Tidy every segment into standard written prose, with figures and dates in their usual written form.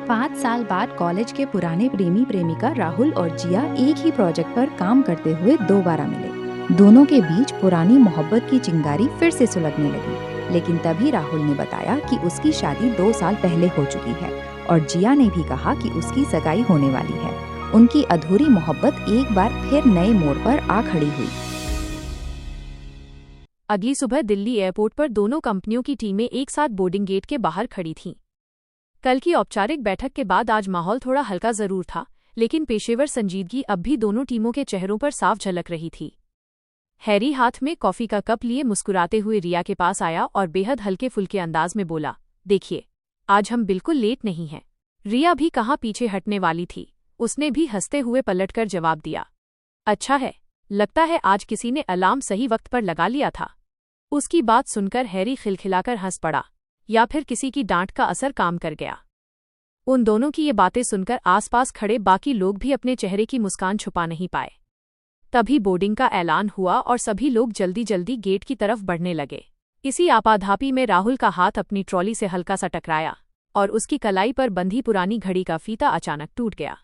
5 साल बाद कॉलेज के पुराने प्रेमी प्रेमिका राहुल और जिया एक ही प्रोजेक्ट पर काम करते हुए दोबारा मिले। दोनों के बीच पुरानी मोहब्बत की चिंगारी फिर से सुलगने लगी, लेकिन तभी राहुल ने बताया कि उसकी शादी 2 साल पहले हो चुकी है और जिया ने भी कहा कि उसकी सगाई होने वाली है। उनकी अधूरी मोहब्बत एक बार फिर नए मोड़ पर आ खड़ी हुई। अगली सुबह दिल्ली एयरपोर्ट पर दोनों कंपनियों की टीमें एक साथ बोर्डिंग गेट के बाहर खड़ी थीं। कल की औपचारिक बैठक के बाद आज माहौल थोड़ा हल्का जरूर था, लेकिन पेशेवर संजीदगी अब भी दोनों टीमों के चेहरों पर साफ झलक रही थी। हैरी हाथ में कॉफी का कप लिए मुस्कुराते हुए रिया के पास आया और बेहद हल्के फुल्के अंदाज में बोला, देखिए, आज हम बिल्कुल लेट नहीं हैं। रिया भी कहाँ पीछे हटने वाली थी, उसने भी हंसते हुए पलटकर जवाब दिया, अच्छा है, लगता है आज किसी ने अलार्म सही वक्त पर लगा लिया था। उसकी बात सुनकर हैरी खिलखिलाकर हंस पड़ा, या फिर किसी की डांट का असर काम कर गया। उन दोनों की ये बातें सुनकर आसपास खड़े बाकी लोग भी अपने चेहरे की मुस्कान छुपा नहीं पाए। तभी बोर्डिंग का ऐलान हुआ और सभी लोग जल्दी जल्दी गेट की तरफ बढ़ने लगे। इसी आपाधापी में राहुल का हाथ अपनी ट्रॉली से हल्का सा टकराया और उसकी कलाई पर बंधी पुरानी घड़ी का फीता अचानक टूट गया।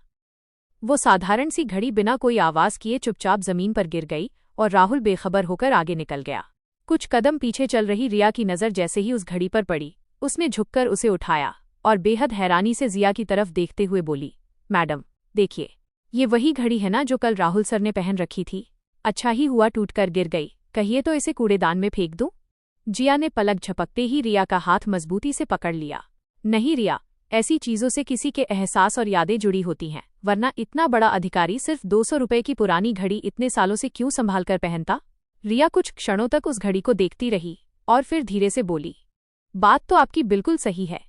वो साधारण सी घड़ी बिना कोई आवाज किए चुपचाप जमीन पर गिर गई और राहुल बेखबर होकर आगे निकल गया। कुछ कदम पीछे चल रही रिया की नज़र जैसे ही उस घड़ी पर पड़ी, उसने झुककर उसे उठाया और बेहद हैरानी से जिया की तरफ देखते हुए बोली, मैडम, देखिए, ये वही घड़ी है ना जो कल राहुल सर ने पहन रखी थी। अच्छा ही हुआ टूटकर गिर गई, कहिए तो इसे कूड़ेदान में फेंक दूं? जिया ने पलक झपकते ही रिया का हाथ मजबूती से पकड़ लिया। नहीं रिया, ऐसी चीजों से किसी के एहसास और यादें जुड़ी होती हैं, वरना इतना बड़ा अधिकारी सिर्फ 200 रुपए की पुरानी घड़ी इतने सालों से क्यों संभाल कर पहनता? रिया कुछ क्षणों तक उस घड़ी को देखती रही और फिर धीरे से बोली, बात तो आपकी बिल्कुल सही है।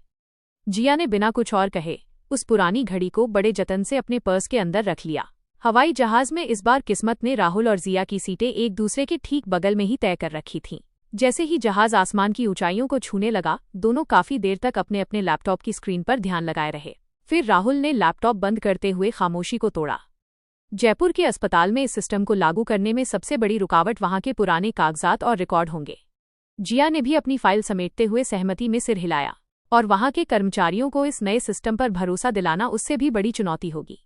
जिया ने बिना कुछ और कहे उस पुरानी घड़ी को बड़े जतन से अपने पर्स के अंदर रख लिया। हवाई जहाज में इस बार किस्मत ने राहुल और जिया की सीटें एक दूसरे के ठीक बगल में ही तय कर रखी थीं। जैसे ही जहाज आसमान की ऊंचाइयों को छूने लगा, दोनों काफी देर तक अपने अपने लैपटॉप की स्क्रीन पर ध्यान लगाए रहे। फिर राहुल ने लैपटॉप बंद करते हुए खामोशी को तोड़ा। जयपुर के अस्पताल में इस सिस्टम को लागू करने में सबसे बड़ी रुकावट वहां के पुराने कागजात और रिकॉर्ड होंगे। जिया ने भी अपनी फाइल समेटते हुए सहमति में सिर हिलाया, और वहां के कर्मचारियों को इस नए सिस्टम पर भरोसा दिलाना उससे भी बड़ी चुनौती होगी।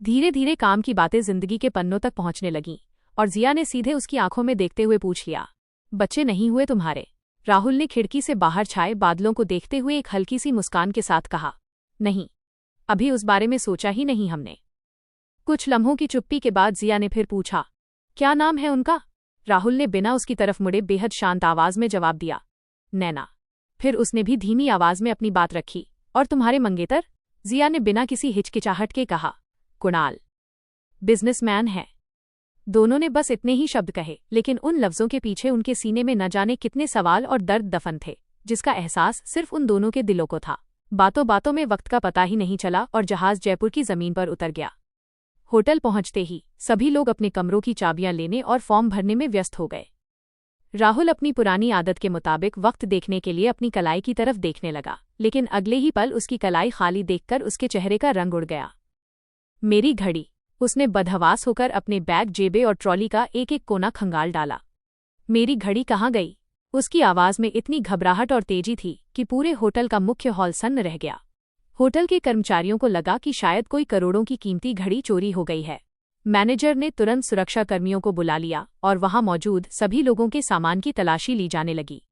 धीरे धीरे काम की बातें जिंदगी के पन्नों तक पहुंचने लगीं और जिया ने सीधे उसकी आंखों में देखते हुए पूछ लिया, बच्चे नहीं हुए तुम्हारे? राहुल ने खिड़की से बाहर छाए बादलों को देखते हुए एक हल्की सी मुस्कान के साथ कहा, नहीं, अभी उस बारे में सोचा ही नहीं हमने। कुछ लम्हों की चुप्पी के बाद जिया ने फिर पूछा, क्या नाम है उनका? राहुल ने बिना उसकी तरफ मुड़े बेहद शांत आवाज में जवाब दिया, नैना। फिर उसने भी धीमी आवाज में अपनी बात रखी, और तुम्हारे मंगेतर? जिया ने बिना किसी हिचकिचाहट के कहा, कुणाल। बिजनेसमैन है। दोनों ने बस इतने ही शब्द कहे, लेकिन उन लफ्जों के पीछे उनके सीने में न जाने कितने सवाल और दर्द दफन थे, जिसका एहसास सिर्फ उन दोनों के दिलों को था। बातों बातों में वक्त का पता ही नहीं चला और जहाज जयपुर की जमीन पर उतर गया। होटल पहुंचते ही सभी लोग अपने कमरों की चाबियां लेने और फॉर्म भरने में व्यस्त हो गए। राहुल अपनी पुरानी आदत के मुताबिक वक्त देखने के लिए अपनी कलाई की तरफ देखने लगा, लेकिन अगले ही पल उसकी कलाई खाली देखकर उसके चेहरे का रंग उड़ गया। मेरी घड़ी। उसने बदहवास होकर अपने बैग, जेबें और ट्रॉली का एक एक कोना खंगाल डाला। मेरी घड़ी कहाँ गई? उसकी आवाज में इतनी घबराहट और तेजी थी कि पूरे होटल का मुख्य हॉल सन्न रह गया। होटल के कर्मचारियों को लगा कि शायद कोई करोड़ों की कीमती घड़ी चोरी हो गई है। मैनेजर ने तुरंत सुरक्षाकर्मियों को बुला लिया और वहां मौजूद सभी लोगों के सामान की तलाशी ली जाने लगी।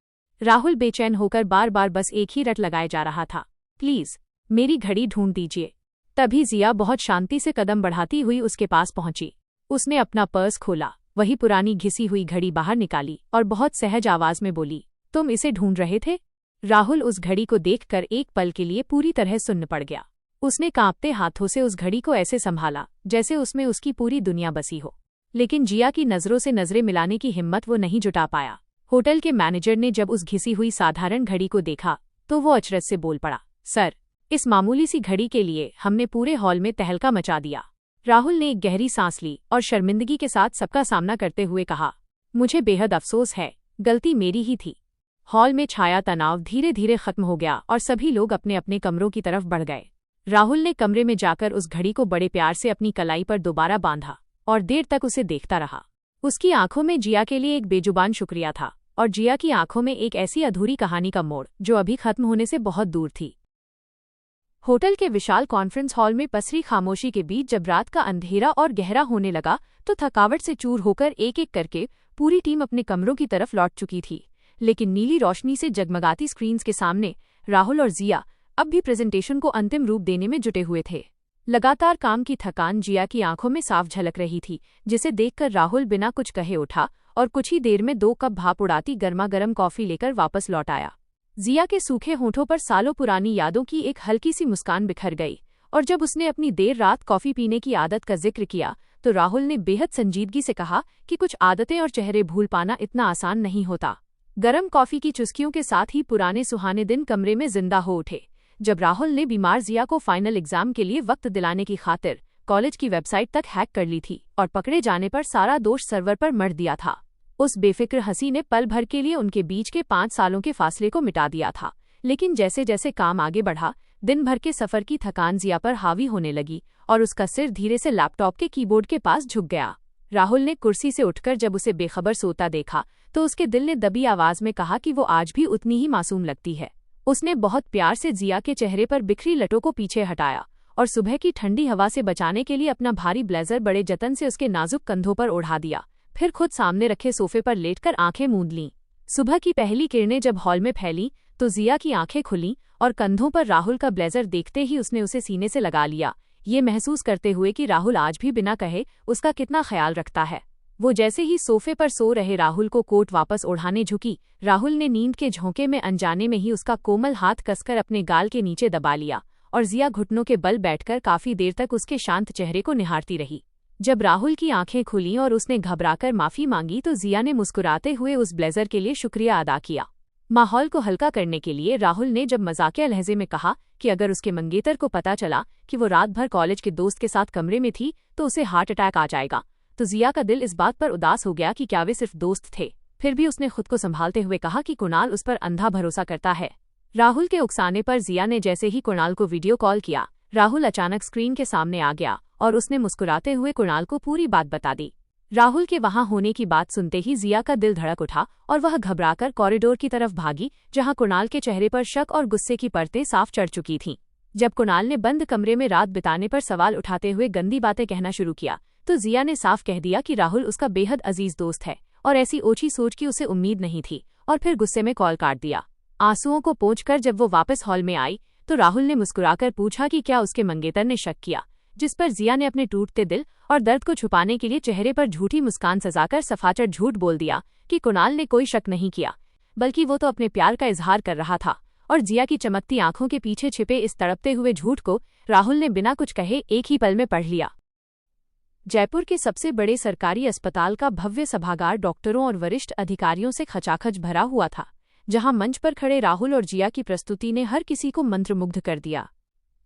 राहुल बेचैन होकर बार बार बस एक ही रट लगाए जा रहा था, प्लीज मेरी घड़ी ढूंढ दीजिए। तभी जिया बहुत शांति से कदम बढ़ाती हुई उसके पास पहुंची। उसने अपना पर्स खोला, वही पुरानी घिसी हुई घड़ी बाहर निकाली और बहुत सहज आवाज में बोली, तुम इसे ढूंढ रहे थे? राहुल उस घड़ी को देखकर एक पल के लिए पूरी तरह सुन्न पड़ गया। उसने कांपते हाथों से उस घड़ी को ऐसे संभाला जैसे उसमें उसकी पूरी दुनिया बसी हो, लेकिन जिया की नजरों से नजरें मिलाने की हिम्मत वो नहीं जुटा पाया। होटल के मैनेजर ने जब उस घिसी हुई साधारण घड़ी को देखा तो वो अचरज से बोल पड़ा, सर, इस मामूली सी घड़ी के लिए हमने पूरे हॉल में तहलका मचा दिया। राहुल ने एक गहरी सांस ली और शर्मिंदगी के साथ सबका सामना करते हुए कहा, मुझे बेहद अफसोस है, गलती मेरी ही थी। हॉल में छाया तनाव धीरे धीरे खत्म हो गया और सभी लोग अपने अपने कमरों की तरफ बढ़ गए। राहुल ने कमरे में जाकर उस घड़ी को बड़े प्यार से अपनी कलाई पर दोबारा बांधा और देर तक उसे देखता रहा। उसकी आंखों में जिया के लिए एक बेजुबान शुक्रिया था और जिया की आंखों में एक ऐसी अधूरी कहानी का मोड़ जो अभी खत्म होने से बहुत दूर थी। होटल के विशाल कॉन्फ्रेंस हॉल में पसरी खामोशी के बीच जब रात का अंधेरा और गहरा होने लगा तो थकावट से चूर होकर एक एक करके पूरी टीम अपने कमरों की तरफ लौट चुकी थी। लेकिन नीली रोशनी से जगमगाती स्क्रीन्स के सामने राहुल और जिया अब भी प्रेजेंटेशन को अंतिम रूप देने में जुटे हुए थे। लगातार काम की थकान जिया की आंखों में साफ झलक रही थी, जिसे देखकर राहुल बिना कुछ कहे उठा और कुछ ही देर में 2 कप भाप उड़ाती गर्मा गर्म कॉफी लेकर वापस लौट आया। जिया के सूखे होठों पर सालों पुरानी यादों की एक हल्की सी मुस्कान बिखर गई और जब उसने अपनी देर रात कॉफी पीने की आदत का जिक्र किया तो राहुल ने बेहद संजीदगी से कहा कि कुछ आदतें और चेहरे भूल पाना इतना आसान नहीं होता। गर्म कॉफी की चुस्कियों के साथ ही पुराने सुहाने दिन कमरे में जिंदा हो उठे जब राहुल ने बीमार जिया को फाइनल एग्जाम के लिए वक्त दिलाने की खातिर कॉलेज की वेबसाइट तक हैक कर ली थी और पकड़े जाने पर सारा दोष सर्वर पर मढ़ दिया था। उस बेफिक्र हंसी ने पल भर के लिए उनके बीच के 5 सालों के फासले को मिटा दिया था, लेकिन जैसे जैसे काम आगे बढ़ा दिन भर के सफर की थकान जिया पर हावी होने लगी और उसका सिर धीरे से लैपटॉप के कीबोर्ड के पास झुक गया। राहुल ने कुर्सी से उठकर जब उसे बेखबर सोता देखा तो उसके दिल ने दबी आवाज में कहा कि वो आज भी उतनी ही मासूम लगती है। उसने बहुत प्यार से जिया के चेहरे पर बिखरी लटों को पीछे हटाया और सुबह की ठंडी हवा से बचाने के लिए अपना भारी ब्लेजर बड़े जतन से उसके नाजुक कंधों पर ओढ़ा दिया। फिर खुद सामने रखे सोफे पर लेटकर आंखें मूंद लीं। सुबह की पहली किरणें जब हॉल में फैलीं तो जिया की आंखें खुलीं और कंधों पर राहुल का ब्लेजर देखते ही उसने उसे सीने से लगा लिया, ये महसूस करते हुए कि राहुल आज भी बिना कहे उसका कितना ख्याल रखता है। वो जैसे ही सोफे पर सो रहे राहुल को कोट वापस ओढ़ाने झुकी, राहुल ने नींद के झोंके में अनजाने में ही उसका कोमल हाथ कसकर अपने गाल के नीचे दबा लिया और जिया घुटनों के बल बैठकर काफी देर तक उसके शांत चेहरे को निहारती रही। जब राहुल की आंखें खुलीं और उसने घबराकर माफी मांगी तो जिया ने मुस्कुराते हुए उस ब्लेजर के लिए शुक्रिया अदा किया। माहौल को हल्का करने के लिए राहुल ने जब मजाकिया लहजे में कहा कि अगर उसके मंगेतर को पता चला कि वो रात भर कॉलेज के दोस्त के साथ कमरे में थी तो उसे हार्ट अटैक आ जाएगा, तो जिया का दिल इस बात पर उदास हो गया कि क्या वे सिर्फ दोस्त थे। फिर भी उसने खुद को संभालते हुए कहा कि कुणाल उस पर अंधा भरोसा करता है। राहुल के उकसाने पर जिया ने जैसे ही कुणाल को वीडियो कॉल किया, राहुल अचानक स्क्रीन के सामने आ गया और उसने मुस्कुराते हुए कुणाल को पूरी बात बता दी। राहुल के वहां होने की बात सुनते ही जिया का दिल धड़क उठा और वह घबराकर कॉरिडोर की तरफ भागी, जहां कुणाल के चेहरे पर शक और गुस्से की परतें साफ चढ़ चुकी थीं। जब कुणाल ने बंद कमरे में रात बिताने पर सवाल उठाते हुए गंदी बातें कहना शुरू किया तो जिया ने साफ कह दिया कि राहुल उसका बेहद अजीज दोस्त है और ऐसी ओछी सोच की उसे उम्मीद नहीं थी, और फिर गुस्से में कॉल काट दिया। आंसुओं को पोंछकर जब वो वापस हॉल में आई तो राहुल ने मुस्कुराकर पूछा कि क्या उसके मंगेतर ने शक किया, जिस पर जिया ने अपने टूटते दिल और दर्द को छुपाने के लिए चेहरे पर झूठी मुस्कान सजाकर सफाचट झूठ बोल दिया कि कुणाल ने कोई शक नहीं किया, बल्कि वो तो अपने प्यार का इजहार कर रहा था। और जिया की चमकती आंखों के पीछे छिपे इस तड़पते हुए झूठ को राहुल ने बिना कुछ कहे एक ही पल में पढ़ लिया। जयपुर के सबसे बड़े सरकारी अस्पताल का भव्य सभागार डॉक्टरों और वरिष्ठ अधिकारियों से खचाखच भरा हुआ था, जहां मंच पर खड़े राहुल और जिया की प्रस्तुति ने हर किसी को मंत्रमुग्ध कर दिया।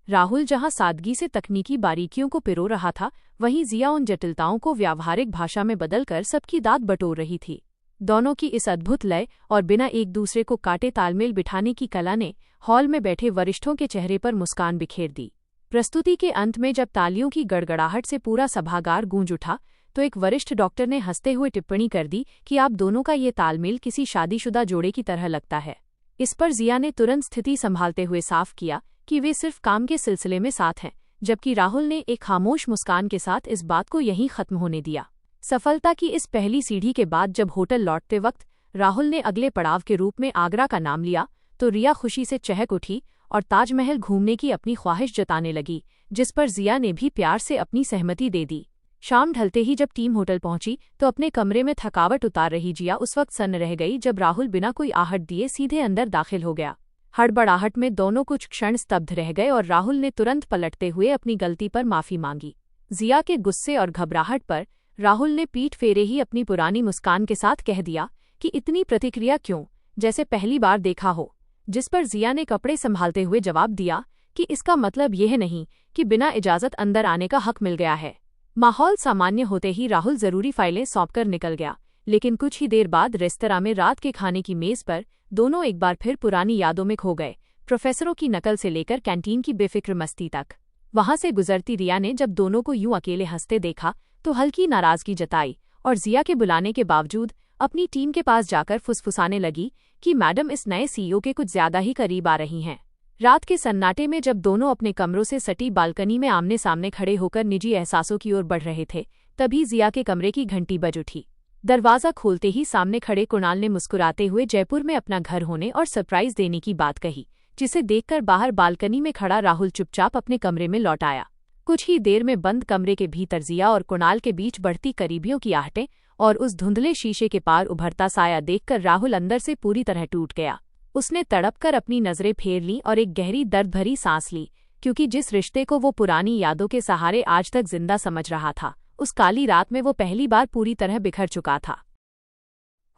राहुल जहां सादगी से तकनीकी बारीकियों को पिरो रहा था, वहीं जिया उन जटिलताओं को व्यावहारिक भाषा में बदलकर सबकी दाद बटोर रही थी। दोनों की इस अद्भुत लय और बिना एक दूसरे को काटे तालमेल बिठाने की कला ने हॉल में बैठे वरिष्ठों के चेहरे पर मुस्कान बिखेर दी। प्रस्तुति के अंत में जब तालियों की गड़गड़ाहट से पूरा सभागार गूंज उठा तो एक वरिष्ठ डॉक्टर ने हंसते हुए टिप्पणी कर दी कि आप दोनों का ये तालमेल किसी शादीशुदा जोड़े की तरह लगता है। इस पर जिया ने तुरंत स्थिति संभालते हुए साफ किया कि वे सिर्फ काम के सिलसिले में साथ हैं, जबकि राहुल ने एक खामोश मुस्कान के साथ इस बात को यहीं खत्म होने दिया। सफलता की इस पहली सीढ़ी के बाद जब होटल लौटते वक्त राहुल ने अगले पड़ाव के रूप में आगरा का नाम लिया तो रिया खुशी से चहक उठी और ताजमहल घूमने की अपनी ख्वाहिश जताने लगी, जिस पर जिया ने भी प्यार से अपनी सहमति दे दी। शाम ढलते ही जब टीम होटल पहुंची तो अपने कमरे में थकावट उतार रही जिया उस वक्त सन्न रह गई जब राहुल बिना कोई आहट दिए सीधे अंदर दाखिल हो गया। हड़बड़ाहट में दोनों कुछ क्षण स्तब्ध रह गए और राहुल ने तुरंत पलटते हुए अपनी गलती पर माफी मांगी। जिया के गुस्से और घबराहट पर राहुल ने पीठ फेरे ही अपनी पुरानी मुस्कान के साथ कह दिया कि इतनी प्रतिक्रिया क्यों, जैसे पहली बार देखा हो, जिस पर जिया ने कपड़े संभालते हुए जवाब दिया कि इसका मतलब यह नहीं कि बिना इजाजत अंदर आने का हक मिल गया है। माहौल सामान्य होते ही राहुल जरूरी फाइलें सौंपकर निकल गया, लेकिन कुछ ही देर बाद रेस्तरां में रात के खाने की मेज पर दोनों एक बार फिर पुरानी यादों में खो गए, प्रोफेसरों की नकल से लेकर कैंटीन की बेफिक्र मस्ती तक। वहां से गुजरती रिया ने जब दोनों को यूं अकेले हंसते देखा तो हल्की नाराजगी जताई और जिया के बुलाने के बावजूद अपनी टीम के पास जाकर फुसफुसाने लगी कि मैडम इस नए सीईओ के कुछ ज्यादा ही करीब आ रही हैं। रात के सन्नाटे में जब दोनों अपने कमरों से सटी बालकनी में आमने सामने खड़े होकर निजी एहसासों की ओर बढ़ रहे थे, तभी जिया के कमरे की घंटी बज उठी। दरवाजा खोलते ही सामने खड़े कुणाल ने मुस्कुराते हुए जयपुर में अपना घर होने और सरप्राइज देने की बात कही, जिसे देखकर बाहर बालकनी में खड़ा राहुल चुपचाप अपने कमरे में लौट आया। कुछ ही देर में बंद कमरे के भीतर जिया और कुणाल के बीच बढ़ती करीबियों की आहटें और उस धुंधले शीशे के पार उभरता साया देखकर राहुल अंदर से पूरी तरह टूट गया। उसने तड़पकर अपनी नजरें फेर लीं और एक गहरी दर्द भरी सांस ली, क्योंकि जिस रिश्ते को वो पुरानी यादों के सहारे आज तक जिंदा समझ रहा था, उस काली रात में वो पहली बार पूरी तरह बिखर चुका था।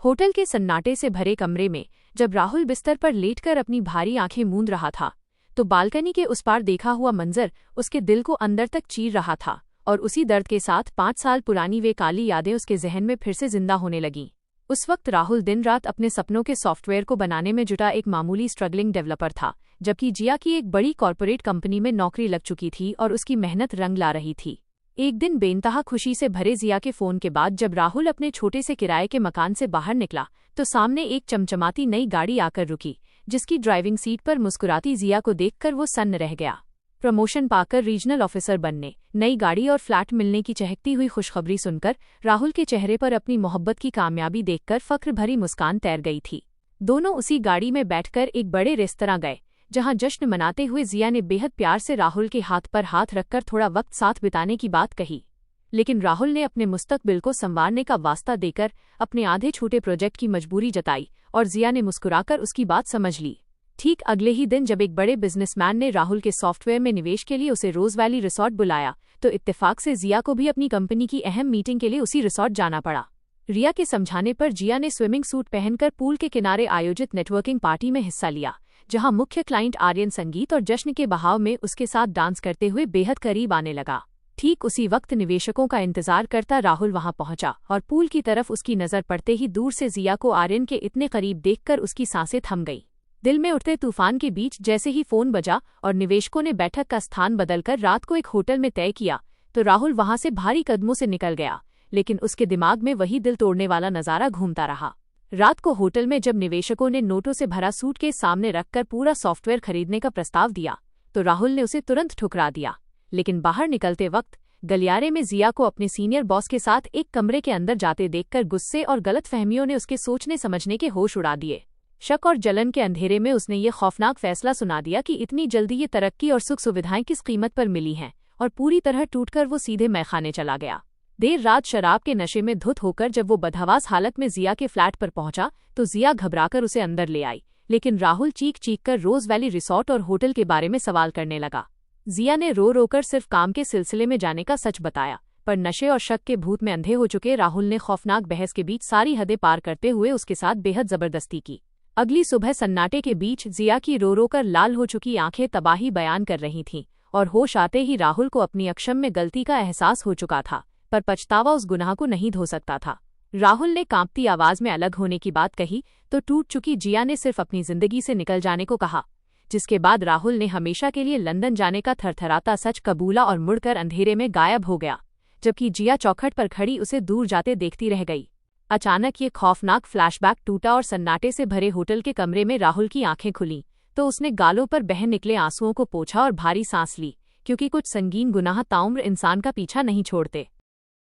होटल के सन्नाटे से भरे कमरे में जब राहुल बिस्तर पर लेटकर अपनी भारी आंखें मूंद रहा था, तो बालकनी के उस पार देखा हुआ मंजर उसके दिल को अंदर तक चीर रहा था, और उसी दर्द के साथ 5 साल पुरानी वे काली यादें उसके जहन में फिर से जिंदा होने लगीं। उस वक्त राहुल दिन रात अपने सपनों के सॉफ्टवेयर को बनाने में जुटा एक मामूली स्ट्रगलिंग डेवलपर था, जबकि जिया की एक बड़ी कॉर्पोरेट कंपनी में नौकरी लग चुकी थी और उसकी मेहनत रंग ला रही थी। एक दिन बेइंतहा खुशी से भरे जिया के फोन के बाद जब राहुल अपने छोटे से किराए के मकान से बाहर निकला, तो सामने एक चमचमाती नई गाड़ी आकर रुकी, जिसकी ड्राइविंग सीट पर मुस्कुराती जिया को देखकर वो सन्न रह गया। प्रमोशन पाकर रीजनल ऑफिसर बनने, नई गाड़ी और फ्लैट मिलने की चहकती हुई खुशखबरी सुनकर राहुल के चेहरे पर अपनी मोहब्बत की कामयाबी देखकर फक्र भरी मुस्कान तैर गई थी। दोनों उसी गाड़ी में बैठकर एक बड़े रेस्तरां गए, जहां जश्न मनाते हुए जिया ने बेहद प्यार से राहुल के हाथ पर हाथ रखकर थोड़ा वक्त साथ बिताने की बात कही। लेकिन राहुल ने अपने मुस्तकबिल को संवारने का वास्ता देकर अपने आधे छूटे प्रोजेक्ट की मजबूरी जताई, और जिया ने मुस्कुराकर उसकी बात समझ ली। ठीक अगले ही दिन जब एक बड़े बिजनेसमैन ने राहुल के सॉफ्टवेयर में निवेश के लिए उसे रोज वैली रिसॉर्ट बुलाया, तो इत्तेफाक से जिया को भी अपनी कंपनी की अहम मीटिंग के लिए उसी रिसॉर्ट जाना पड़ा। रिया के समझाने पर जिया ने स्विमिंग सूट पहनकर पूल के किनारे आयोजित नेटवर्किंग पार्टी में हिस्सा लिया, जहां मुख्य क्लाइंट आर्यन संगीत और जश्न के बहाव में उसके साथ डांस करते हुए बेहद करीब आने लगा। ठीक उसी वक्त निवेशकों का इंतजार करता राहुल वहां पहुंचा, और पूल की तरफ उसकी नजर पड़ते ही दूर से जिया को आर्यन के इतने करीब देखकर उसकी सांसें थम गई। दिल में उठते तूफान के बीच जैसे ही फोन बजा और निवेशकों ने बैठक का स्थान बदलकर रात को एक होटल में तय किया, तो राहुल वहां से भारी कदमों से निकल गया, लेकिन उसके दिमाग में वही दिल तोड़ने वाला नजारा घूमता रहा। रात को होटल में जब निवेशकों ने नोटों से भरा सूटकेस सामने रखकर पूरा सॉफ्टवेयर खरीदने का प्रस्ताव दिया, तो राहुल ने उसे तुरंत ठुकरा दिया। लेकिन बाहर निकलते वक्त गलियारे में जिया को अपने सीनियर बॉस के साथ एक कमरे के अंदर जाते देखकर गुस्से और गलतफहमियों ने उसके सोचने समझने के होश उड़ा दिए। शक और जलन के अंधेरे में उसने ये खौफनाक फैसला सुना दिया कि इतनी जल्दी ये तरक्की और सुख सुविधाएं किस कीमत पर मिली हैं, और पूरी तरह टूटकर वो सीधे मैखाने चला गया। देर रात शराब के नशे में धुत होकर जब वो बदहवास हालत में जिया के फ्लैट पर पहुंचा, तो जिया घबराकर उसे अंदर ले आई, लेकिन राहुल चीख चीख कर रोज वैली रिसॉर्ट और होटल के बारे में सवाल करने लगा। जिया ने रो रोकर सिर्फ काम के सिलसिले में जाने का सच बताया, पर नशे और शक के भूत में अंधे हो चुके राहुल ने खौफनाक बहस के बीच सारी हदें पार करते हुए उसके साथ बेहद जबरदस्ती की। अगली सुबह सन्नाटे के बीच जिया की रो रो कर लाल हो चुकी आंखें तबाही बयान कर रही थीं, और होश आते ही राहुल को अपनी अक्षम्य गलती का एहसास हो चुका था, पर पछतावा उस गुनाह को नहीं धो सकता था। राहुल ने कांपती आवाज में अलग होने की बात कही, तो टूट चुकी जिया ने सिर्फ अपनी जिंदगी से निकल जाने को कहा, जिसके बाद राहुल ने हमेशा के लिए लंदन जाने का थरथराता सच कबूला और मुड़कर अंधेरे में गायब हो गया, जबकि जिया चौखट पर खड़ी उसे दूर जाते देखती रह गई। अचानक ये खौफनाक फ्लैशबैक टूटा और सन्नाटे से भरे होटल के कमरे में राहुल की आंखें खुलीं, तो उसने गालों पर बह निकले आंसुओं को पोंछा और भारी सांस ली, क्योंकि कुछ संगीन गुनाह ताउम्र इंसान का पीछा नहीं छोड़ते।